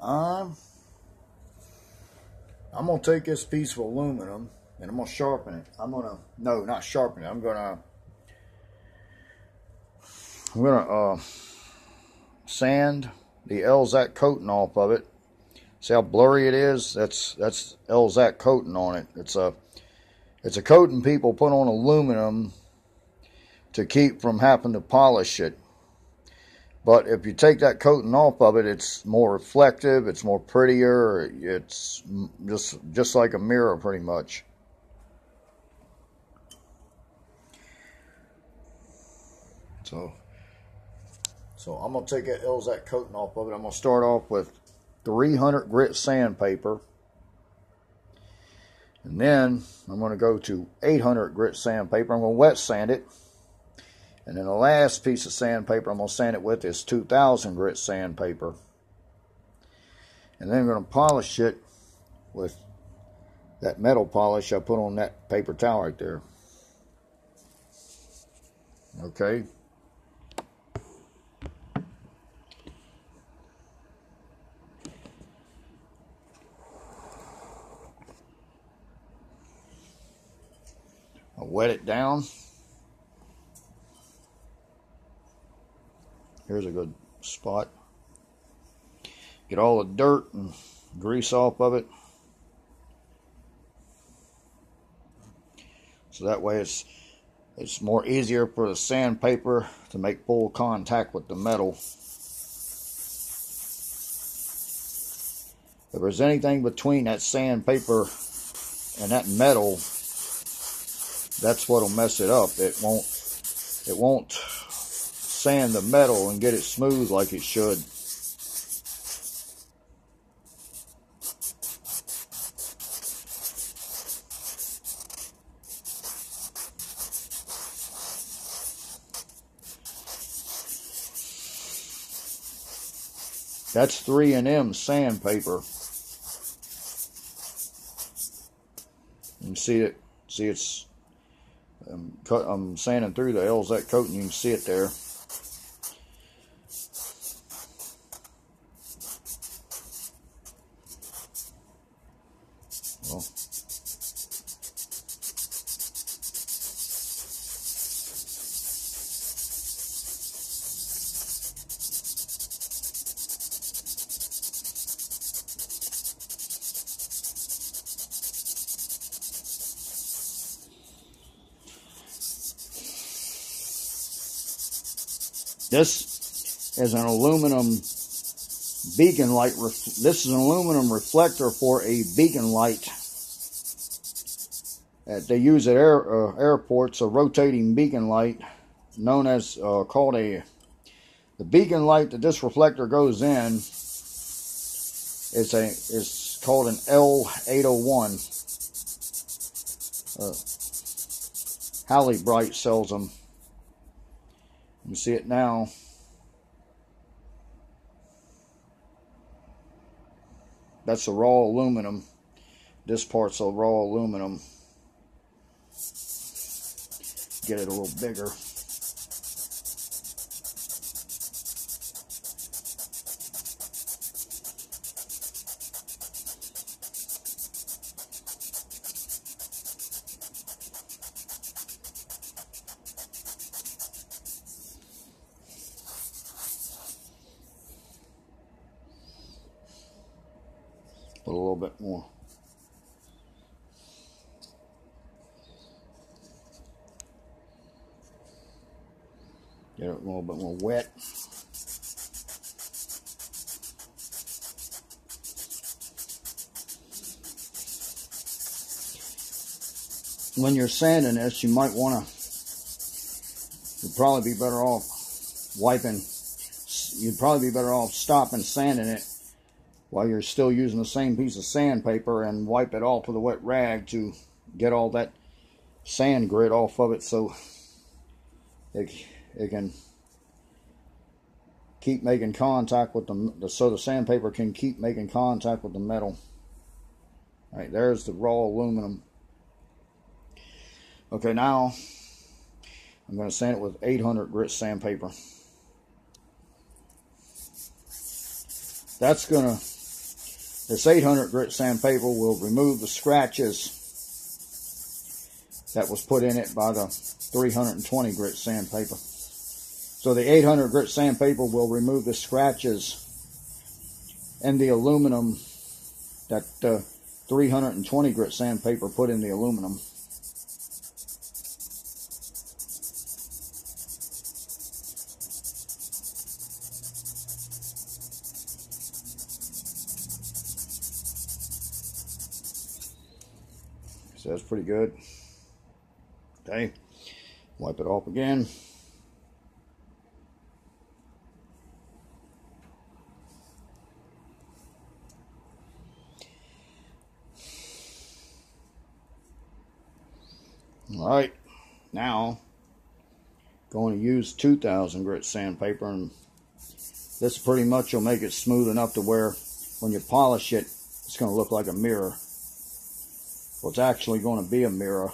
I'm going to take this piece of aluminum and I'm going to sharpen it. No, not sharpen it. I'm going to sand the Elzac coating off of it. See how blurry it is? That's Elzac coating on it. It's a coating people put on aluminum to keep from having to polish it. But if you take that coating off of it, it's more reflective, it's more prettier, it's just like a mirror pretty much. So I'm going to take that Elzac coating off of it. I'm going to start off with 300 grit sandpaper. And then I'm going to go to 800 grit sandpaper. I'm going to wet sand it. And then the last piece of sandpaper I'm going to sand it with is 2000 grit sandpaper. And then I'm going to polish it with that metal polish I put on that paper towel right there. Okay. I'll wet it down. Here's a good spot. Get all the dirt and grease off of it. So that way it's more easier for the sandpaper to make full contact with the metal. If there's anything between that sandpaper and that metal, that's what'll mess it up. It won't sand the metal and get it smooth like it should. That's 3M sandpaper. You can see it. See, it's I'm sanding through the Elzac coating. You can see it there. Well, this is an aluminum beacon light. This is an aluminum reflector for a beacon light that they use at airports. A rotating beacon light, known as called the beacon light that this reflector goes in. It's called an L801. HalliBrite sells them. You see it now. That's a raw aluminum. This part's a raw aluminum. Get it a little bigger. Put a little bit more. Get it a little bit more wet. When you're sanding this, you might want to, you'd probably be better off wiping, you'd probably be better off stopping sanding it while you're still using the same piece of sandpaper, and wipe it off with a wet rag to get all that sand grit off of it, so it can keep making contact with so the sandpaper can keep making contact with the metal. All right, there's the raw aluminum. Okay, now I'm going to sand it with 800 grit sandpaper. That's going to This 800 grit sandpaper will remove the scratches that was put in it by the 320 grit sandpaper. So the 800 grit sandpaper will remove the scratches and the aluminum that the 320 grit sandpaper put in the aluminum. So that's pretty good. Okay, wipe it off again. All right, now going to use 2000 grit sandpaper, and this pretty much will make it smooth enough to where when you polish it, it's going to look like a mirror. Well, it's actually going to be a mirror.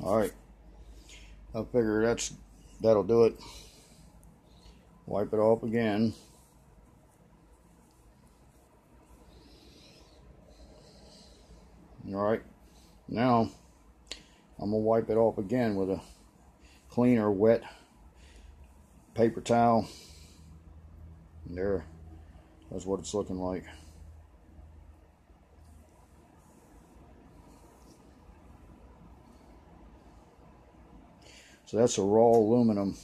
All right, I figure that'll do it. Wipe it off again. All right, now I'm gonna wipe it off again with a cleaner, wet paper towel. And that's what it's looking like. So that's a raw aluminum.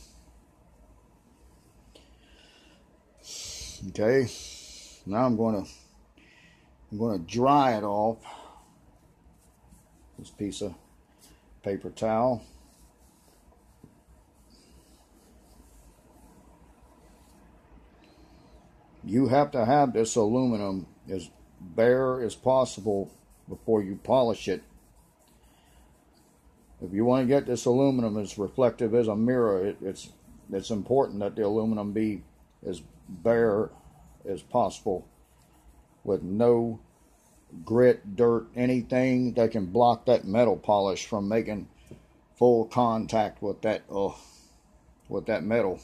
Okay, now I'm going to dry it off. This piece of paper towel. You have to have this aluminum as bare as possible before you polish it. If you want to get this aluminum as reflective as a mirror, it's important that the aluminum be as bare as possible, with no grit, dirt, anything that can block that metal polish from making full contact with that metal.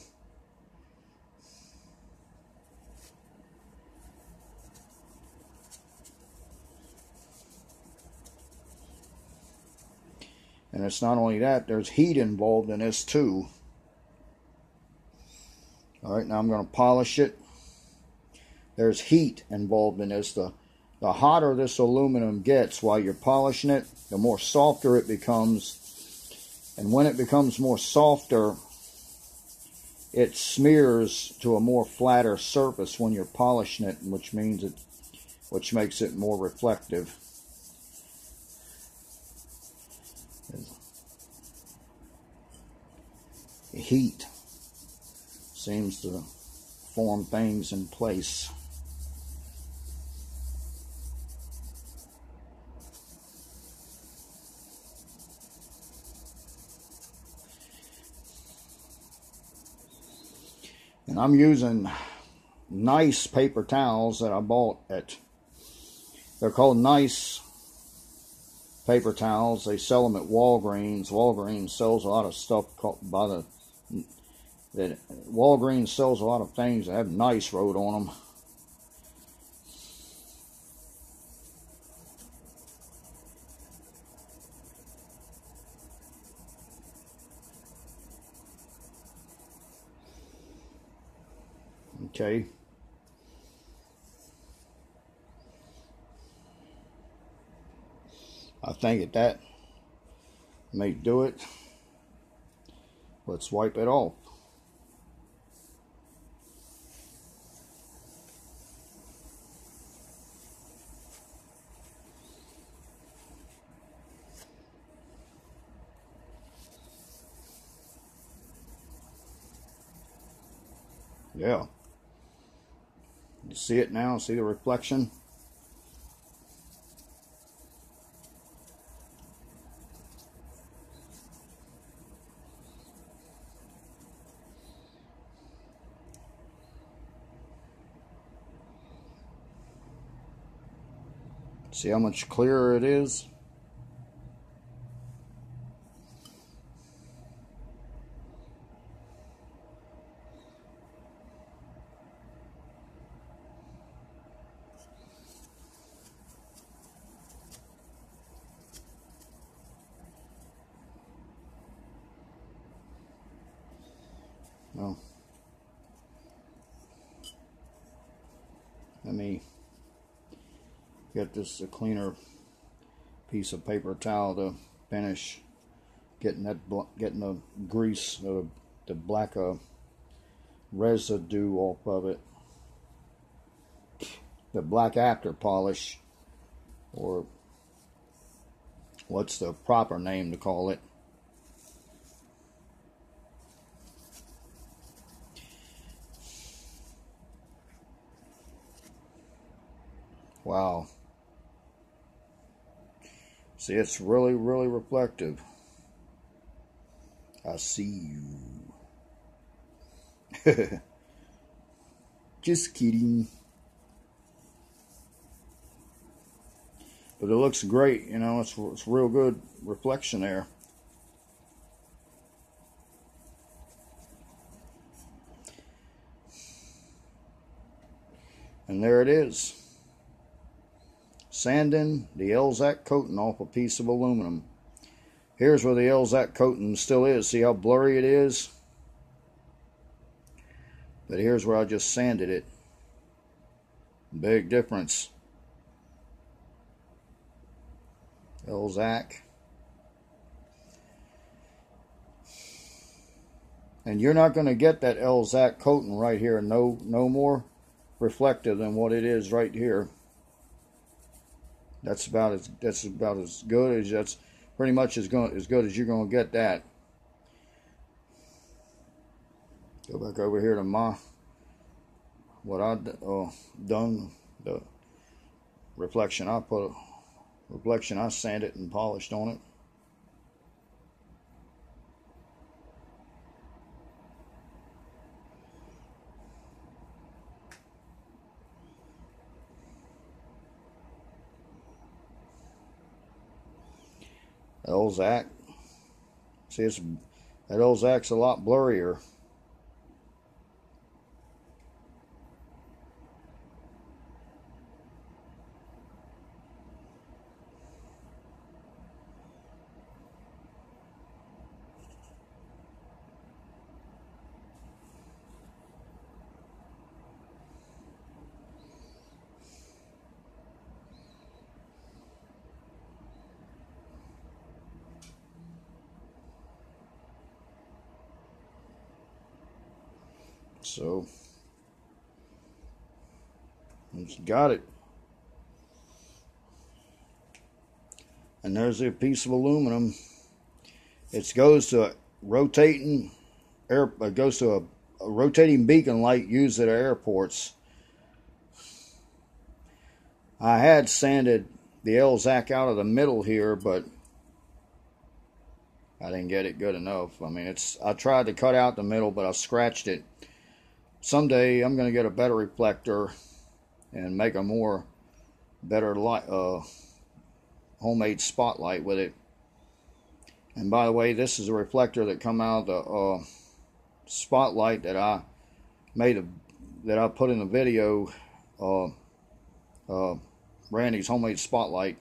And it's not only that, there's heat involved in this too. All right, now I'm going to polish it. There's heat involved in this. The hotter this aluminum gets while you're polishing it, the more softer it becomes. And when it becomes more softer, it smears to a more flatter surface when you're polishing it, which makes it more reflective. Heat seems to form things in place. And I'm using nice paper towels that I bought they're called Nice paper towels. They sell them at Walgreens. Walgreens sells a lot of stuff Walgreens sells a lot of things that have Nice wrote on them. Okay. I think that may do it. Let's wipe it off. Yeah. You see it now? See the reflection? See how much clearer it is? Well, let me get this a cleaner piece of paper towel to finish getting the grease, the black residue off of it, the black after polish, or what's the proper name to call it. Wow. See, it's really, really reflective. I see you. Just kidding. But it looks great, you know, it's real good reflection there. And there it is. Sanding the Elzac coating off a piece of aluminum. Here's where the Elzac coating still is. See how blurry it is? But here's where I just sanded it. Big difference. Elzac. And you're not going to get that Elzac coating right here. No more reflective than what it is right here. That's about as good as that's pretty much as good as you're going to get that. Go back over here to what I done, the reflection. I put a reflection. I sanded and polished on it. Elzac. See, that Elzac's a lot blurrier. So, it's got it. And there's a piece of aluminum. It goes to a rotating it goes to a rotating beacon light used at airports. I had sanded the Elzac out of the middle here, but I didn't get it good enough. I mean, I tried to cut out the middle, but I scratched it. Someday I'm going to get a better reflector and make a better light, homemade spotlight with it. And by the way, this is a reflector that come out of the spotlight that I put in the video, Randy's homemade spotlight.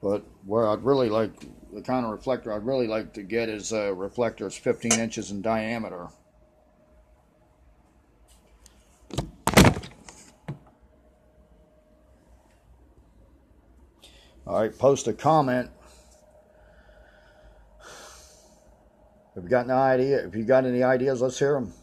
But where I'd really like, the kind of reflector I'd really like to get is a reflector that's 15 inches in diameter. All right, post a comment if you got any ideas. Let's hear them.